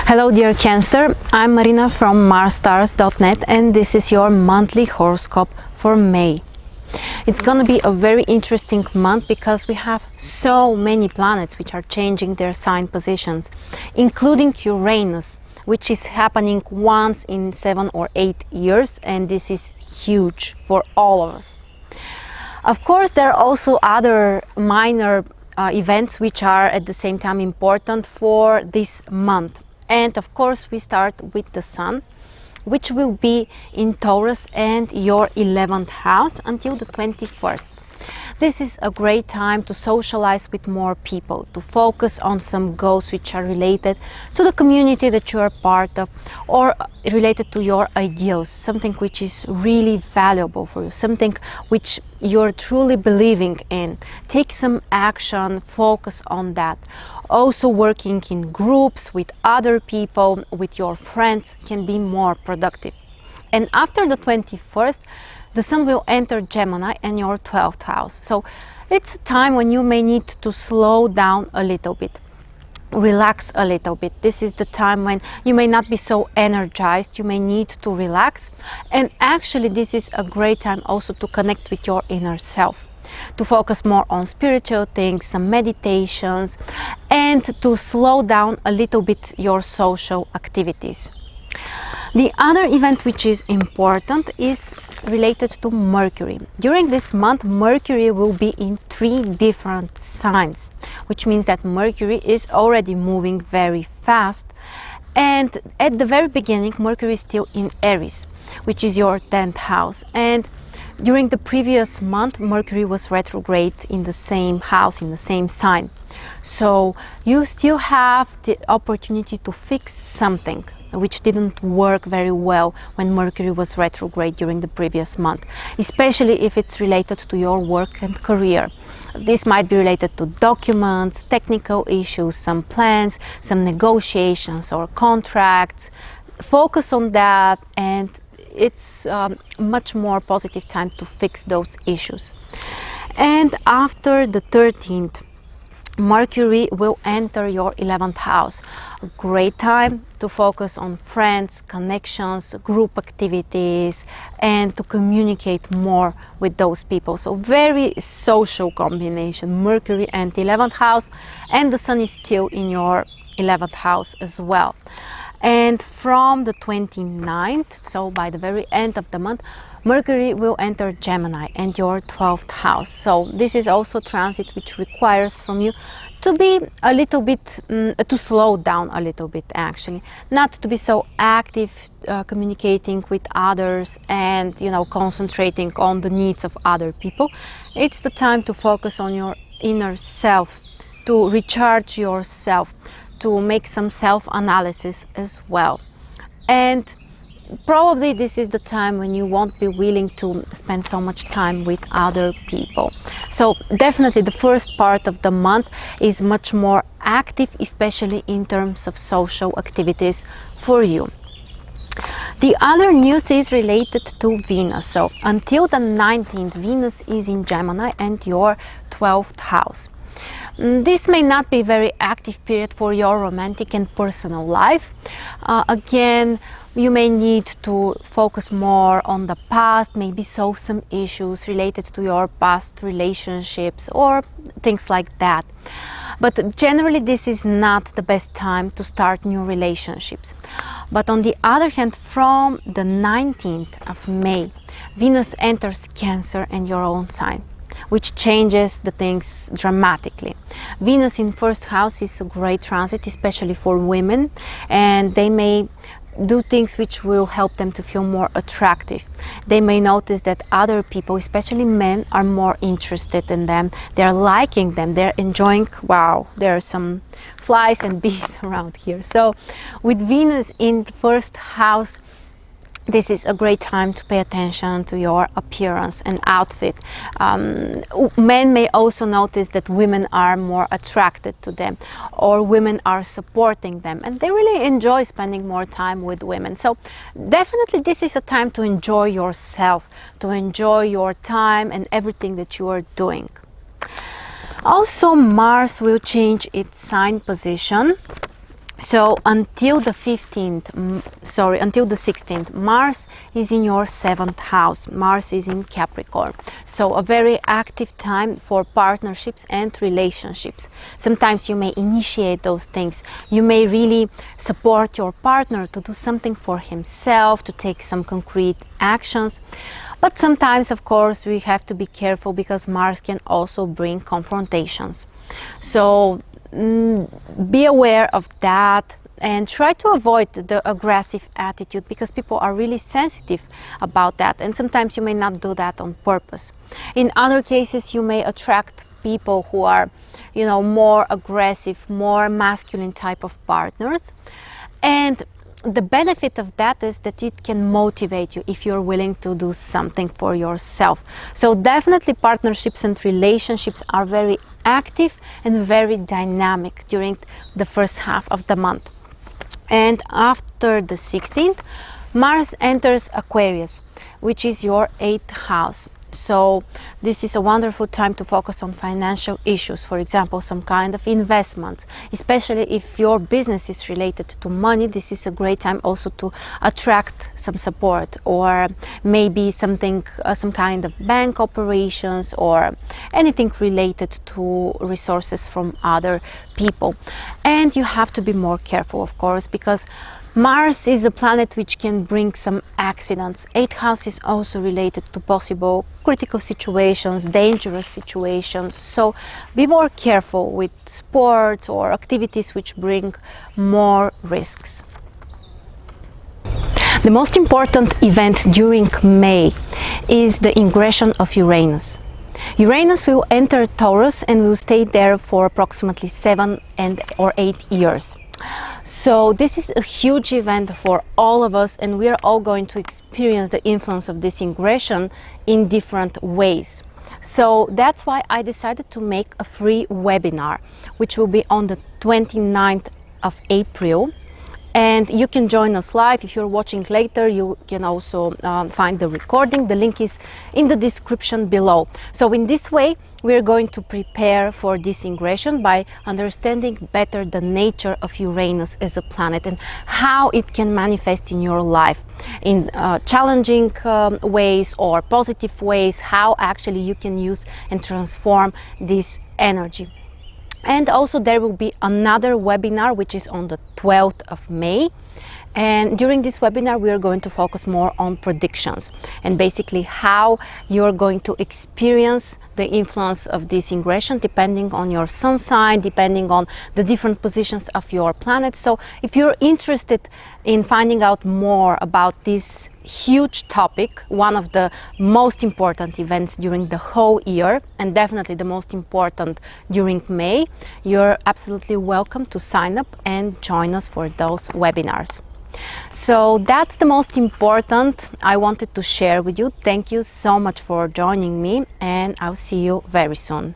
Hello dear Cancer, I'm Marina from marsstars.net and this is your monthly horoscope for May. It's gonna be a very interesting month because we have so many planets which are changing their sign positions, including Uranus, which is happening once in 7 or 8 years, and this is huge for all of us. Of course, there are also other minor events which are at the same time important for this month. And of course, we start with the Sun, which will be in Taurus and your 11th house until the 21st. This is a great time to socialize with more people, to focus on some goals which are related to the community that you are part of or related to your ideals, something which is really valuable for you, something which you're truly believing in. Take some action, focus on that. Also, working in groups with other people, with your friends, can be more productive. And after the 21st, the Sun will enter Gemini and your 12th house. So it's a time when you may need to slow down a little bit, relax a little bit. This is the time when you may not be so energized, you may need to relax. And actually, this is a great time also to connect with your inner self, to focus more on spiritual things, some meditations, and to slow down a little bit your social activities. The other event which is important is related to Mercury. During this month, Mercury will be in 3 different signs, which means that Mercury is already moving very fast. And at the very beginning, Mercury is still in Aries, which is your 10th house. And during the previous month, Mercury was retrograde in the same house, in the same sign. So you still have the opportunity to fix something which didn't work very well when Mercury was retrograde during the previous month, especially if it's related to your work and career. This might be related to documents, technical issues, some plans, some negotiations or contracts. Focus on that, and it's much more positive time to fix those issues. And after the 13th, Mercury will enter your 11th house. A great time to focus on friends, connections, group activities, and to communicate more with those people. So very social combination, Mercury and 11th house, and the Sun is still in your 11th house as well. And from the 29th, so by the very end of the month, Mercury will enter Gemini and your 12th house. So this is also transit which requires from you to be a little bit, to slow down a little bit actually. Not to be so active communicating with others and, concentrating on the needs of other people. It's the time to focus on your inner self, to recharge yourself, to make some self-analysis as well. And probably this is the time when you won't be willing to spend so much time with other people. So definitely the first part of the month is much more active, especially in terms of social activities for you. The other news is related to Venus. So until the 19th, Venus is in Gemini and your 12th house. This may not be a very active period for your romantic and personal life. Again, you may need to focus more on the past, maybe solve some issues related to your past relationships or things like that. But generally, this is not the best time to start new relationships. But on the other hand, from the 19th of May, Venus enters Cancer and your own sign, which changes the things dramatically. Venus in first house is a great transit, especially for women, and they may do things which will help them to feel more attractive. They may notice that other people, especially men, are more interested in them. They're liking them, they're enjoying, wow, there are some flies and bees around here. So with Venus in the first house, this is a great time to pay attention to your appearance and outfit. Men may also notice that women are more attracted to them, or women are supporting them, and they really enjoy spending more time with women. So definitely this is a time to enjoy yourself, to enjoy your time and everything that you are doing. Also, Mars will change its sign position So until the 16th, Mars is in your 7th house. Mars is in Capricorn. So a very active time for partnerships and relationships. Sometimes you may initiate those things. You may really support your partner to do something for himself, to take some concrete actions. But sometimes, of course, we have to be careful because Mars can also bring confrontations. So be aware of that and try to avoid the aggressive attitude, because people are really sensitive about that, and sometimes you may not do that on purpose. In other cases, you may attract people who are, you know, more aggressive, more masculine type of partners, and the benefit of that is that it can motivate you if you're willing to do something for yourself. So definitely partnerships and relationships are very active and very dynamic during the first half of the month. And after the 16th, Mars enters Aquarius, which is your 8th house. So this is a wonderful time to focus on financial issues, for example, some kind of investments, especially if your business is related to money. This is a great time also to attract some support, or maybe something, some kind of bank operations or anything related to resources from other people. And you have to be more careful, of course, because Mars is a planet which can bring some accidents. 8th house is also related to possible critical situations, dangerous situations. So be more careful with sports or activities which bring more risks. The most important event during May is the ingression of Uranus. Uranus will enter Taurus and will stay there for approximately 7 or 8 years. So this is a huge event for all of us, and we are all going to experience the influence of this ingression in different ways. So that's why I decided to make a free webinar, which will be on the 29th of April. And you can join us live. If you're watching later, you can also find the recording. The link is in the description below. So in this way, we're going to prepare for this ingression by understanding better the nature of Uranus as a planet and how it can manifest in your life in challenging ways or positive ways, how actually you can use and transform this energy. And also there will be another webinar which is on the 12th of May, and during this webinar we are going to focus more on predictions and basically how you're going to experience the influence of this ingression depending on your sun sign, depending on the different positions of your planet. So if you're interested in finding out more about this huge topic, one of the most important events during the whole year, and definitely the most important during May, you're absolutely welcome to sign up and join us for those webinars. So that's the most important I wanted to share with you. Thank you so much for joining me, and I'll see you very soon.